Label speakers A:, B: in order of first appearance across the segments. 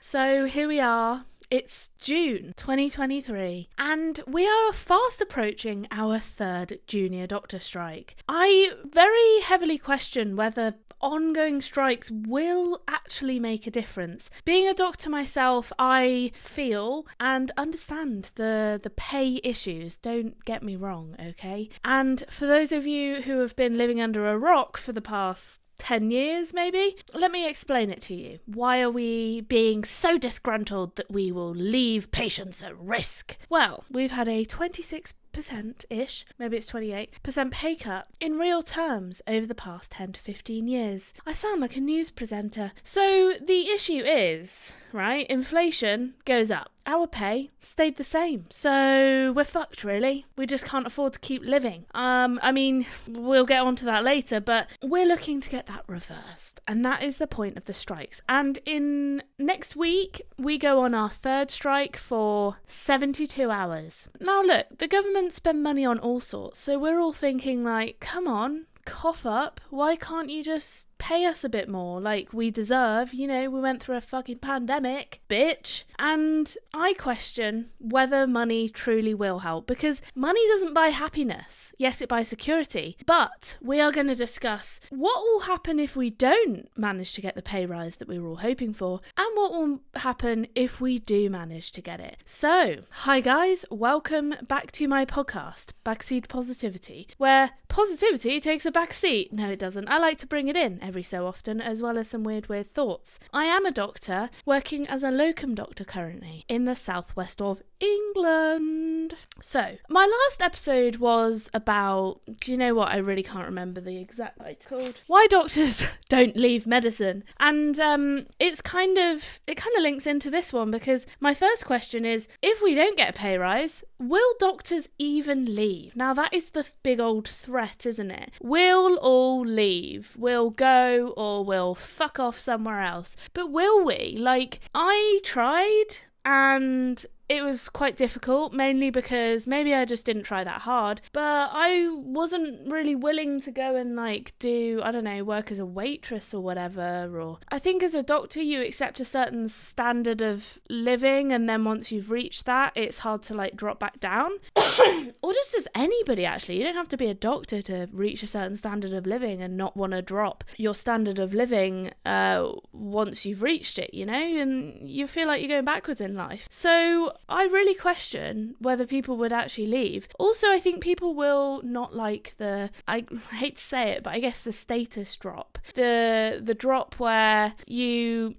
A: So here we are. It's June 2023 and we are fast approaching our third junior doctor strike. I very heavily question whether ongoing strikes will actually make a difference. Being a doctor myself, I feel and understand the pay issues, don't get me wrong, okay? And for those of you who have been living under a rock for the past 10 years maybe, let me explain it to you. Why are we being so disgruntled that we will leave patients at risk? Well, we've had a 26%-ish, maybe it's 28% pay cut in real terms over the past 10 to 15 years. I sound like a news presenter. So the issue is, right, inflation goes up. Our pay stayed the same. So we're fucked, really. We just can't afford to keep living. I mean, we'll get onto that later, but we're looking to get that reversed. And that is the point of the strikes. And in next week, we go on our third strike for 72 hours. Now, look, the government spend money on all sorts. So we're all thinking like, come on, cough up. Why can't you just pay us a bit more like we deserve? You know, we went through a fucking pandemic, bitch. And I question whether money truly will help, because money doesn't buy happiness. Yes, it buys security, but we are going to discuss what will happen if we don't manage to get the pay rise that we were all hoping for, and what will happen if we do manage to get it. So, hi guys, welcome back to my podcast, Backseat Positivity, where positivity takes a backseat. No, it doesn't. I like to bring it in every so often, as well as some weird thoughts. I am a doctor working as a locum doctor currently in the southwest of England. So, my last episode was about, do you know what? I really can't remember the exact title. Called Why Doctors Don't Leave Medicine. And it kind of links into this one, because my first question is, if we don't get a pay rise, will doctors even leave? Now, that is the big old threat, isn't it? We'll all leave. We'll go, or we'll fuck off somewhere else. But will we? Like, I tried, and it was quite difficult, mainly because maybe I just didn't try that hard, but I wasn't really willing to go and do, I don't know, work as a waitress or whatever. Or I think as a doctor you accept a certain standard of living, and then once you've reached that, it's hard to drop back down. Or just as anybody, actually. You don't have to be a doctor to reach a certain standard of living and not want to drop your standard of living once you've reached it, you know, and you feel like you're going backwards in life. So I really question whether people would actually leave. Also, I think people will not like I hate to say it, but I guess the status drop. The drop where you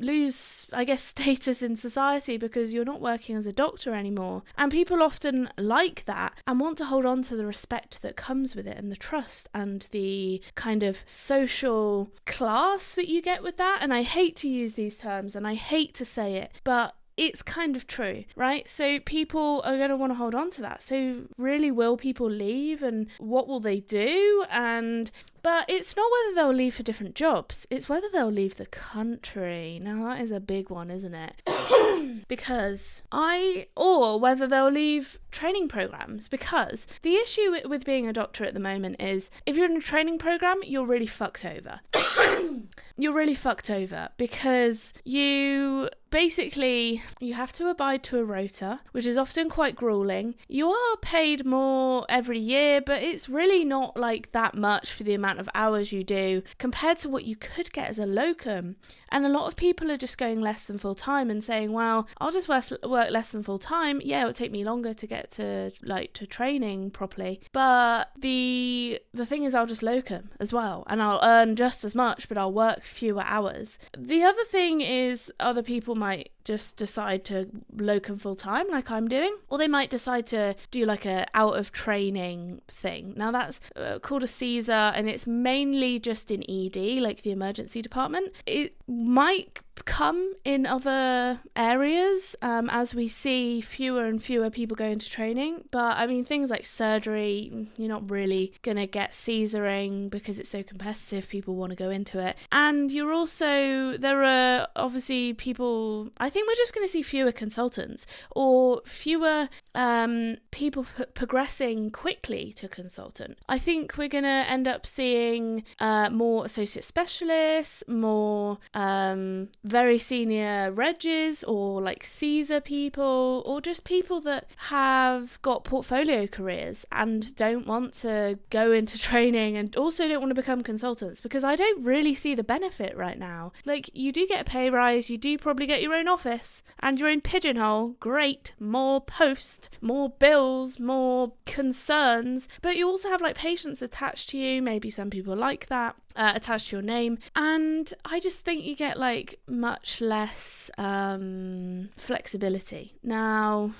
A: lose, I guess, status in society because you're not working as a doctor anymore. And people often like that and want to hold on to the respect that comes with it, and the trust and the kind of social class that you get with that. And I hate to use these terms and I hate to say it, but it's kind of true, right? So people are going to want to hold on to that. So really, will people leave, and what will they do? But it's not whether they'll leave for different jobs, it's whether they'll leave the country. Now that is a big one, isn't it? Or whether they'll leave training programs, because the issue with being a doctor at the moment is if you're in a training program, you're really fucked over. You're really fucked over because you have to abide to a rota, which is often quite grueling. You are paid more every year, but it's really not that much for the amount of hours you do compared to what you could get as a locum. And a lot of people are just going less than full time and saying, well, I'll just work less than full time. Yeah, it'll take me longer to get to training properly. But the thing is, I'll just locum as well, and I'll earn just as much, but I'll work fewer hours. The other thing is, other people might just decide to locum full time like I'm doing, or they might decide to do a out of training thing. Now that's called a CESR, and it's mainly just in ED, like the emergency department. It might come in other areas as we see fewer and fewer people go into training, but I mean things like surgery, you're not really gonna get Caesaring because it's so competitive, people want to go into it. And there are obviously people, I think we're just going to see fewer consultants, or fewer people progressing quickly to consultant. I think we're going to end up seeing more associate specialists, more very senior regs or like CESR people, or just people that have got portfolio careers and don't want to go into training and also don't want to become consultants, because I don't really see the benefit right now. Like, you do get a pay rise, you do probably get your own office and your own pigeonhole, great, more post, more bills, more concerns, but you also have like patients attached to you, maybe some people like that, attached to your name, and I just think you get like much less flexibility. Now,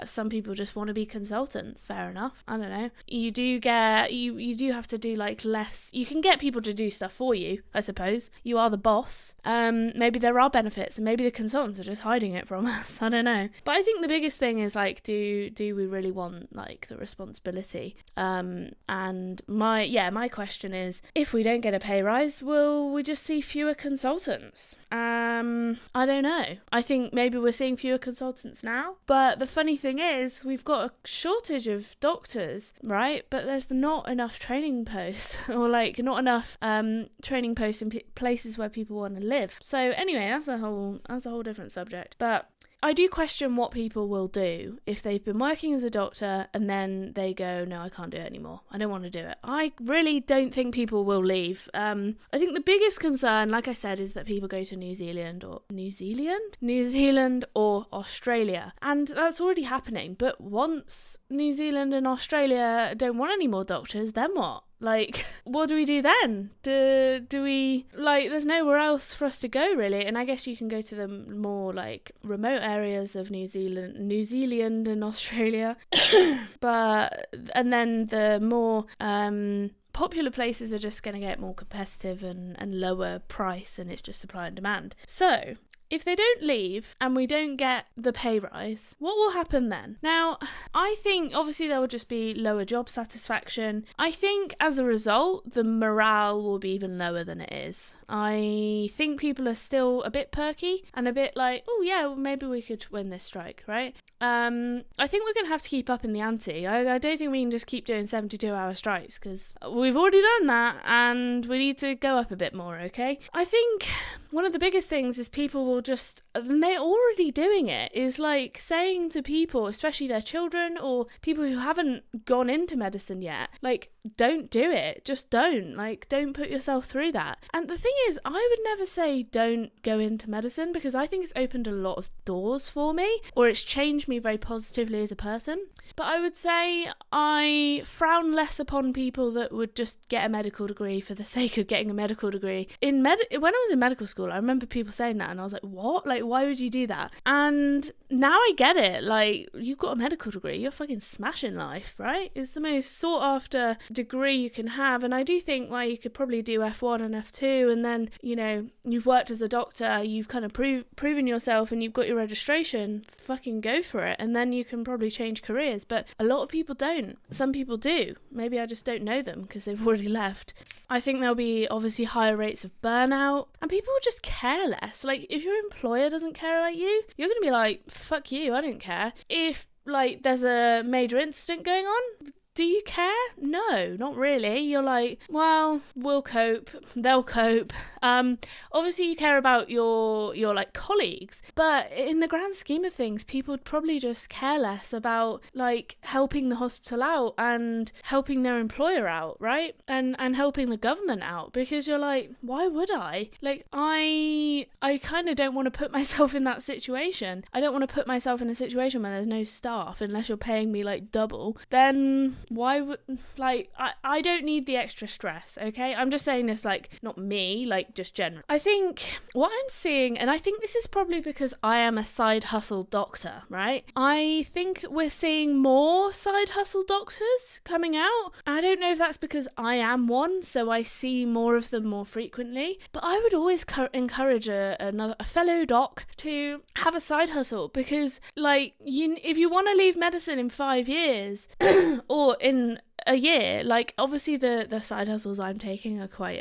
A: some people just want to be consultants, fair enough, I don't know. You do get, you do have to do like less, you can get people to do stuff for you, I suppose. You are the boss. Maybe there are benefits and maybe the consultants are just hiding it from us, I don't know. But I think the biggest thing is like, do we really want like the responsibility? And my question is, if we don't get a pay rise, will we just see fewer consultants? I don't know. I think maybe we're seeing fewer consultants now, but the funny thing is we've got a shortage of doctors, right? But there's not enough training posts or like not enough training posts in places where people want to live. So anyway, that's a whole different subject. But I do question what people will do if they've been working as a doctor and then they go, no, I can't do it anymore. I don't want to do it. I really don't think people will leave. I think the biggest concern, like I said, is that people go to New Zealand or Australia. And that's already happening. But once New Zealand and Australia don't want any more doctors, then what? Like, what do we do then? Do we, like, there's nowhere else for us to go, really. And I guess you can go to the more, like, remote areas of New Zealand and Australia. And then the more popular places are just going to get more competitive and lower price, and it's just supply and demand. So if they don't leave and we don't get the pay rise, what will happen then? Now, I think obviously there will just be lower job satisfaction. I think as a result, the morale will be even lower than it is. I think people are still a bit perky and a bit like, oh yeah, well, maybe we could win this strike, right? I think we're going to have to keep up in the ante. I don't think we can just keep doing 72-hour strikes, because we've already done that and we need to go up a bit more, okay? I think one of the biggest things is people will just, and they're already doing it, is like saying to people, especially their children or people who haven't gone into medicine yet, like, don't do it. Just don't. Like, don't put yourself through that. And the thing is, I would never say don't go into medicine, because I think it's opened a lot of doors for me, or it's changed me very positively as a person. But I would say I frown less upon people that would just get a medical degree for the sake of getting a medical degree. When I was in medical school, I remember people saying that and I was like, what? Like, why would you do that? And now I get it. Like, you've got a medical degree, you're fucking smashing life, right? It's the most sought after degree you can have. And I do think, well, you could probably do F1 and F2, and then, you know, you've worked as a doctor, you've kind of proven yourself and you've got your registration, fucking go for it, and then you can probably change careers. But a lot of people don't. Some people do. Maybe I just don't know them because they've already left. I think there'll be obviously higher rates of burnout, and people will just care less. Like, if your employer doesn't care about you, you're going to be like, fuck you, I don't care. If, like, there's a major incident going on, do you care? No, not really. You're like, well, we'll cope. They'll cope. Obviously you care about your like colleagues, but in the grand scheme of things, people would probably just care less about like helping the hospital out and helping their employer out, right? And helping the government out, because you're like, why would I? Like, I kind of don't want to put myself in that situation. I don't want to put myself in a situation where there's no staff unless you're paying me like double. Then why would, like, I don't need the extra stress, okay? I'm just saying this, like, not me, like, just general. I think what I'm seeing, and I think this is probably because I am a side hustle doctor, right? I think we're seeing more side hustle doctors coming out. I don't know if that's because I am one, so I see more of them more frequently, but I would always encourage a fellow doc to have a side hustle, because, like, if you want to leave medicine in 5 years, or in a year, like, obviously the side hustles I'm taking are quite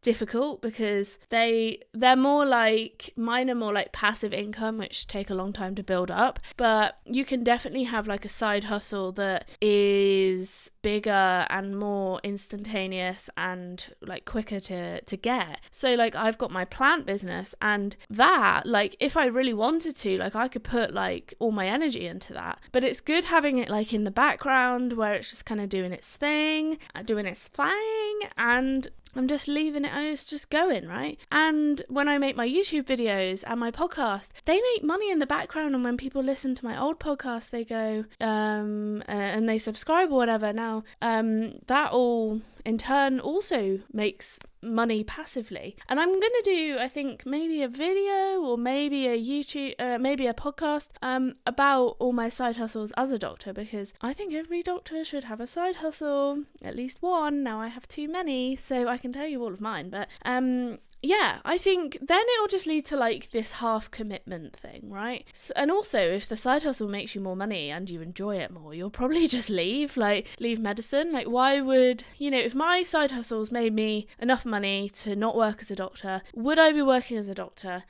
A: difficult because they're more like, mine are more like passive income, which take a long time to build up, but you can definitely have like a side hustle that is bigger and more instantaneous and like quicker to get. So like I've got my plant business, and that, like, if I really wanted to, like, I could put like all my energy into that, but it's good having it like in the background where it's just kind of doing its thing, and I'm just leaving it, it's just going, right? And when I make my YouTube videos and my podcast, they make money in the background, and when people listen to my old podcast, they go, and they subscribe or whatever. Now, that all in turn also makes money passively. And I'm gonna do, I think, maybe a video or maybe a YouTube, maybe a podcast about all my side hustles as a doctor, because I think every doctor should have a side hustle, at least one. Now I have too many, so I can tell you all of mine, but yeah, I think then it'll just lead to like this half commitment thing, right? And also, if the side hustle makes you more money and you enjoy it more, you'll probably just leave medicine. Like, why would, if my side hustles made me enough money to not work as a doctor, would I be working as a doctor?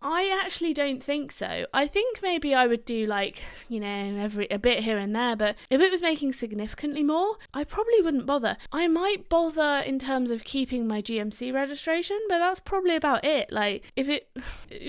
A: I actually don't think so. I think maybe I would do like, a bit here and there, but if it was making significantly more, I probably wouldn't bother. I might bother in terms of keeping my GMC registration, but that's probably about it. Like, if it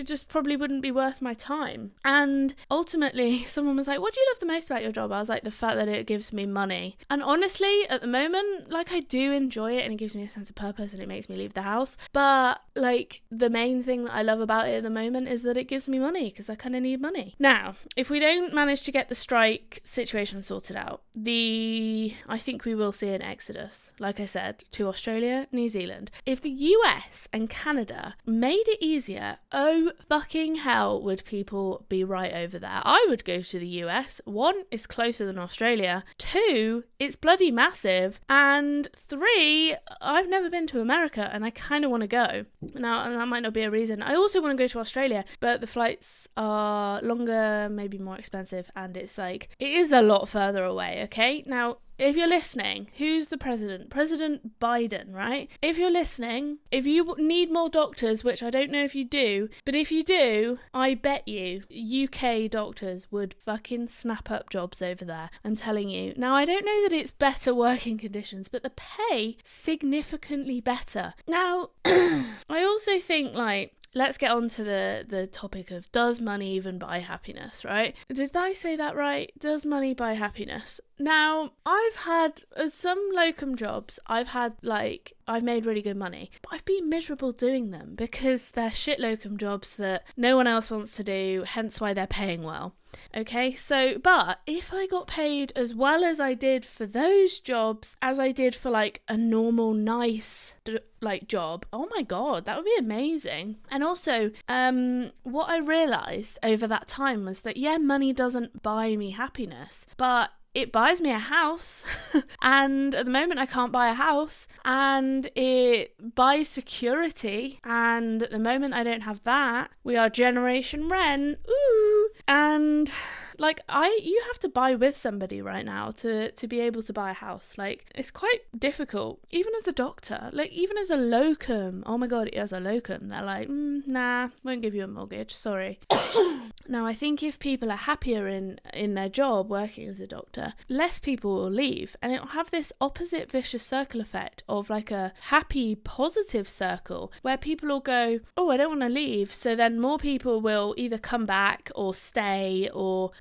A: just probably wouldn't be worth my time. And ultimately, someone was like, what do you love the most about your job? I was like, the fact that it gives me money. And honestly, at the moment, like, I do enjoy it, and it gives me a sense of purpose, and it makes me leave the house. But like, the main thing that I love about it at the moment is that it gives me money, because I kind of need money. Now, if we don't manage to get the strike situation sorted out, I think we will see an exodus, like I said, to Australia, New Zealand. If the US and Canada made it easier, oh fucking hell would people be right over there. I would go to the US. 1, it's closer than Australia. 2, it's bloody massive. And 3, I've never been to America, and I kind of want to go. Now, that might not be a reason. I also want to go to Australia, but the flights are longer, maybe more expensive, and it is a lot further away, okay? Now, if you're listening, who's the president? President Biden, right? If you're listening, if you need more doctors, which I don't know if you do, but if you do, I bet you UK doctors would fucking snap up jobs over there. I'm telling you. Now, I don't know that it's better working conditions, but the pay significantly better. Now, I also think, like, let's get on to the topic of, does money even buy happiness, right? Did I say that right? Does money buy happiness? Now, I've had some locum jobs, I've made really good money, but I've been miserable doing them because they're shit locum jobs that no one else wants to do, hence why they're paying well. Okay, so, but if I got paid as well as I did for those jobs as I did for like a normal, nice, job, oh my god, that would be amazing. And also, what I realised over that time was that, yeah, money doesn't buy me happiness, but it buys me a house, and at the moment I can't buy a house, and it buys security, and at the moment I don't have that. We are generation rent, ooh, and like, you have to buy with somebody right now to be able to buy a house. Like, it's quite difficult, even as a doctor, like, even as a locum. Oh my god, as a locum, they're like, nah, won't give you a mortgage, sorry. Now, I think if people are happier in their job working as a doctor, less people will leave, and it'll have this opposite vicious circle effect of like a happy, positive circle where people will go, oh, I don't want to leave, so then more people will either come back or stay or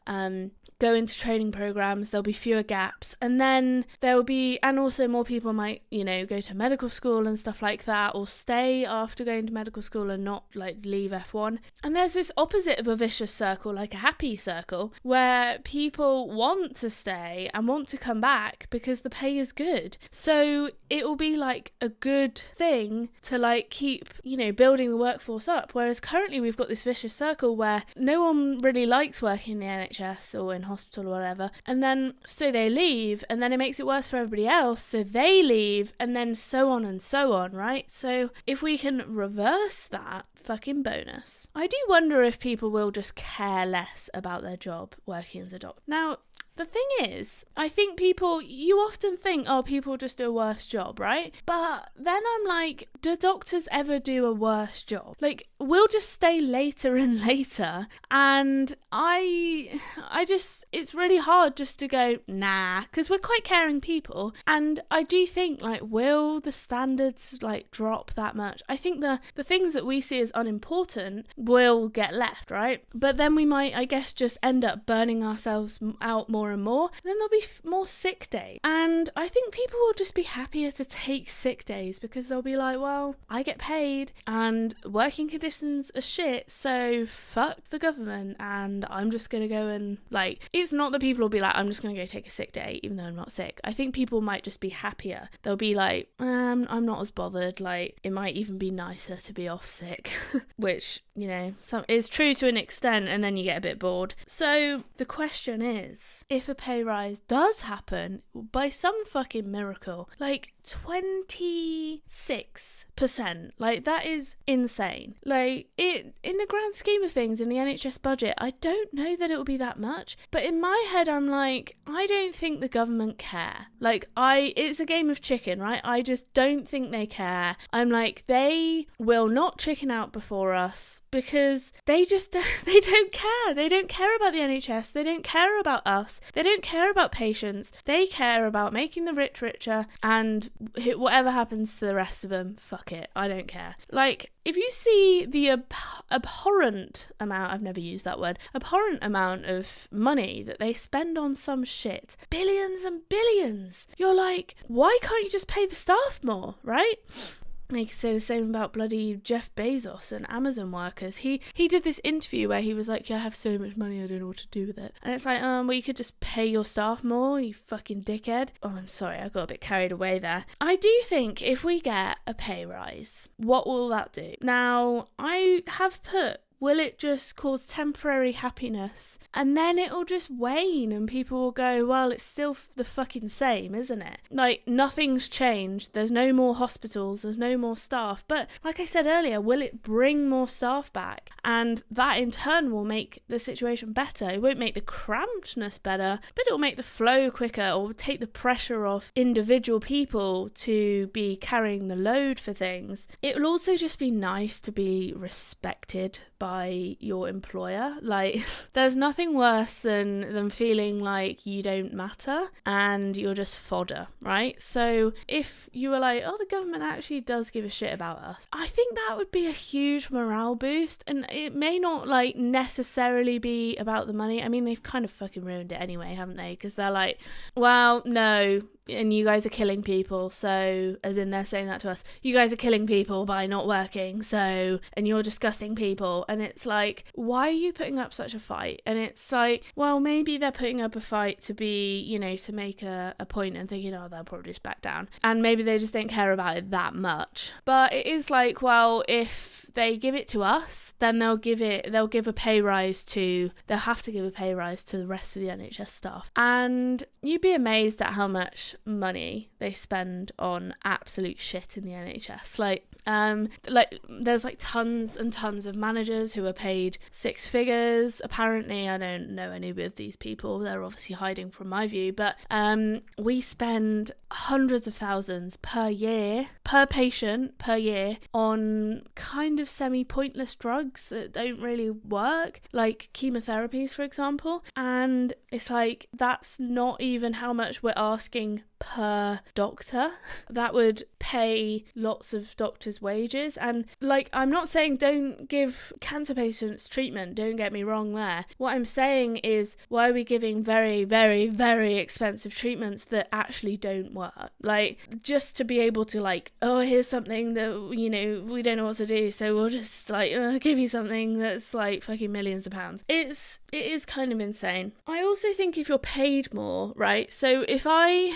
A: go into training programs. There'll be fewer gaps, and then there will be, and also more people might, go to medical school and stuff like that, or stay after going to medical school and not like leave F1. And there's this opposite of a vicious circle, like a happy circle, where people want to stay and want to come back because the pay is good. So it will be like a good thing to like keep, building the workforce up. Whereas currently we've got this vicious circle where no one really likes working in the NHS or in hospital or whatever, and then so they leave, and then it makes it worse for everybody else, so they leave, and then so on and so on, right? So if we can reverse that fucking bonus. I do wonder if people will just care less about their job working as a doctor. Now, the thing is, I think you often think, oh, people just do a worse job, right? But then I'm like, do doctors ever do a worse job? Like, we'll just stay later and later. And it's really hard just to go, nah, because we're quite caring people. And I do think, like, will the standards, like, drop that much? I think the things that we see as unimportant will get left, right? But then we might, I guess, just end up burning ourselves out more and more. Then there'll be more sick days. And I think people will just be happier to take sick days because they'll be like, well, I get paid and working conditions are shit, so fuck the government and I'm just going to go and, like, it's not that people will be like, I'm just going to go take a sick day even though I'm not sick. I think people might just be happier. They'll be like, I'm not as bothered. Like, it might even be nicer to be off sick, which, you know, is true to an extent, and then you get a bit bored. So the question is, if a pay rise does happen by some fucking miracle, like 26%, like, that is insane. Like, it, in the grand scheme of things, in the NHS budget, I don't know that it will be that much, but in my head I'm like, I don't think the government care. Like, it's a game of chicken, right? I just don't think they care. I'm like, they will not chicken out before us because they don't care. They don't care about the NHS. They don't care about us. They don't care about patients. They care about making the rich richer, and whatever happens to the rest of them, fuck it. I don't care. Like, if you see the abhorrent amount, I've never used that word, abhorrent amount of money that they spend on some shit, billions and billions, you're like, why can't you just pay the staff more, right? They could say the same about bloody Jeff Bezos and Amazon workers. He did this interview where he was like, yeah, I have so much money, I don't know what to do with it. And it's like, well, you could just pay your staff more, you fucking dickhead. Oh, I'm sorry, I got a bit carried away there. I do think if we get a pay rise, what will that do? Now, I have put, will it just cause temporary happiness and then it'll just wane and people will go, well, it's still the fucking same, isn't it? Like, nothing's changed. There's no more hospitals. There's no more staff. But like I said earlier, will it bring more staff back? And that in turn will make the situation better. It won't make the crampedness better, but it'll make the flow quicker or take the pressure off individual people to be carrying the load for things. It will also just be nice to be respected by your employer. Like, there's nothing worse than feeling like you don't matter and you're just fodder, right? So if you were like, oh, the government actually does give a shit about us, I think that would be a huge morale boost. And it may not, like, necessarily be about the money. I mean, they've kind of fucking ruined it anyway, haven't they? Because they're like, well, no, and you guys are killing people, so, as in they're saying that to us, you guys are killing people by not working, so, and you're disgusting people. And it's like, why are you putting up such a fight? And it's like, well, maybe they're putting up a fight to be, you know, to make a point and thinking, oh, they'll probably just back down, and maybe they just don't care about it that much. But it is like, well, if they give it to us, then they'll have to give a pay rise to the rest of the NHS staff. And you'd be amazed at how much money they spend on absolute shit in the NHS. Like there's like tons and tons of managers who are paid six figures. Apparently, I don't know any of these people. They're obviously hiding from my view, but we spend hundreds of thousands per patient per year on kind of semi-pointless drugs that don't really work, like chemotherapies, for example. And it's like, that's not even how much we're asking per doctor. That would pay lots of doctors' wages. And, like, I'm not saying don't give cancer patients treatment, don't get me wrong there. What I'm saying is, why are we giving very, very, very expensive treatments that actually don't work? Like, just to be able to, like, oh, here's something that, you know, we don't know what to do, so we'll just, like, give you something that's, like, fucking millions of pounds. It is kind of insane. I also think if you're paid more, right? So if I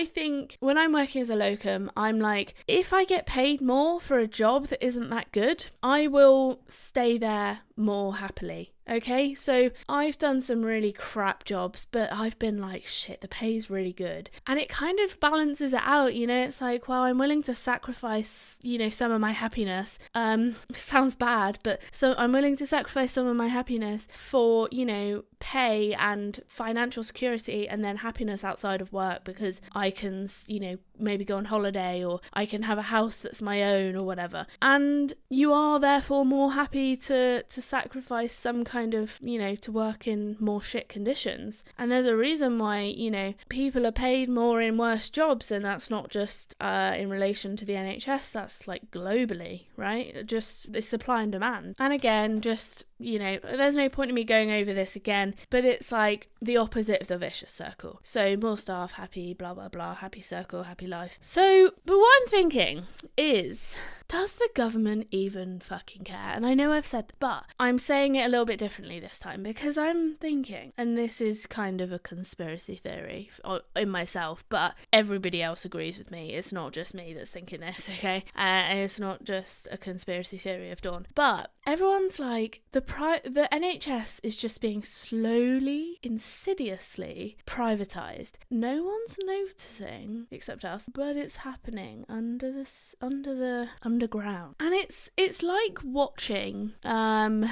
A: think when I'm working as a locum, I'm like, if I get paid more for a job that isn't that good, I will stay there more happily. Okay, so I've done some really crap jobs, but I've been like, shit, the pay's really good. And it kind of balances it out, you know. It's like, well, I'm willing to sacrifice, you know, some of my happiness. Sounds bad, but so I'm willing to sacrifice some of my happiness for, you know, pay and financial security, and then happiness outside of work, because I can, you know, maybe go on holiday, or I can have a house that's my own, or whatever. And you are therefore more happy to sacrifice some kind of, you know, to work in more shit conditions. And there's a reason why, you know, people are paid more in worse jobs, and that's not just in relation to the NHS, that's like globally, right? Just the supply and demand. And again, just, you know, there's no point in me going over this again, but it's like the opposite of the vicious circle. So more staff, happy, blah, blah, blah, happy circle, happy life. So, but what I'm thinking is, does the government even fucking care? And I know I've said that, but I'm saying it a little bit differently this time, because I'm thinking, and this is kind of a conspiracy theory in myself, but everybody else agrees with me. It's not just me that's thinking this, okay? It's not just a conspiracy theory of Dawn. But everyone's like, the NHS is just being slowly, insidiously privatised. No one's noticing, except us, but it's happening under the underground. And it's like watching, and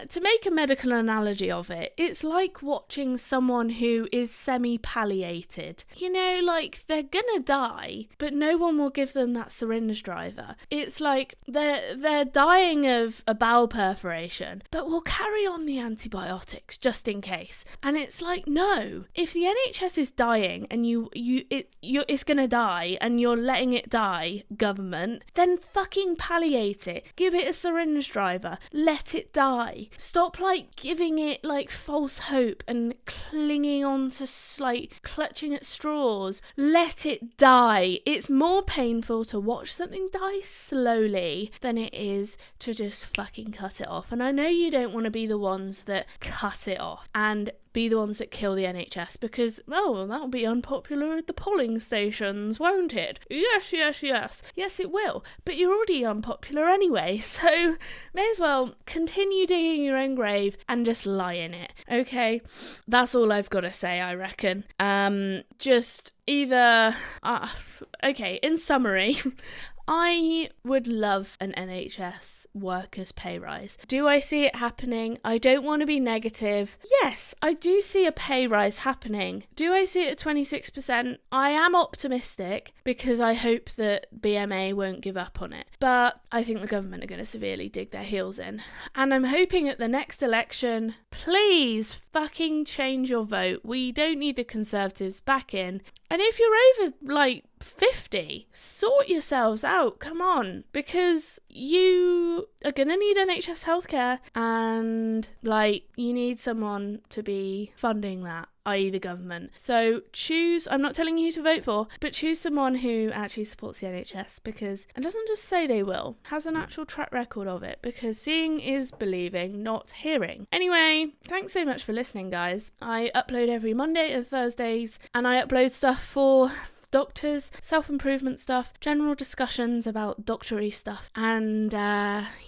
A: to make a medical analogy of it, it's like watching someone who is semi-palliated. You know, like they're gonna die, but no one will give them that syringe driver. It's like they're dying of a bowel perforation, but we'll carry on the antibiotics just in case. And it's like, no, if the NHS is dying and it's gonna die and you're letting it die, government, then fucking palliate it. Give it a syringe driver. Let it die. Stop like giving it like false hope and clinging on to like clutching at straws. Let it die. It's more painful to watch something die slowly than it is to just fucking cut it off. And I know you don't want to be the ones that cut it off and be the ones that kill the NHS, because, oh, that'll be unpopular at the polling stations, won't it? Yes, yes, yes. Yes, it will. But you're already unpopular anyway, so may as well continue digging your own grave and just lie in it, okay? That's all I've got to say, I reckon. Just either... okay, in summary... I would love an NHS workers' pay rise. Do I see it happening? I don't want to be negative. Yes, I do see a pay rise happening. Do I see it at 26%? I am optimistic, because I hope that BMA won't give up on it. But I think the government are going to severely dig their heels in. And I'm hoping at the next election, please fucking change your vote. We don't need the Conservatives back in. And if you're over, like, 50, sort yourselves out, come on, because you are gonna need NHS healthcare, and like you need someone to be funding that, i.e. the government. So choose, I'm not telling you who to vote for, but choose someone who actually supports the NHS, because, and doesn't just say they will, has an actual track record of it, because seeing is believing, not hearing. Anyway, thanks so much for listening, guys. I upload every Monday and Thursdays, and I upload stuff for doctors, self-improvement stuff, general discussions about doctory stuff, and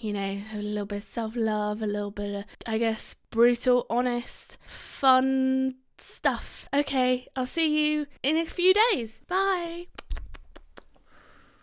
A: you know, a little bit of self-love, a little bit of, I guess, brutal, honest, fun stuff. Okay, I'll see you in a few days. Bye.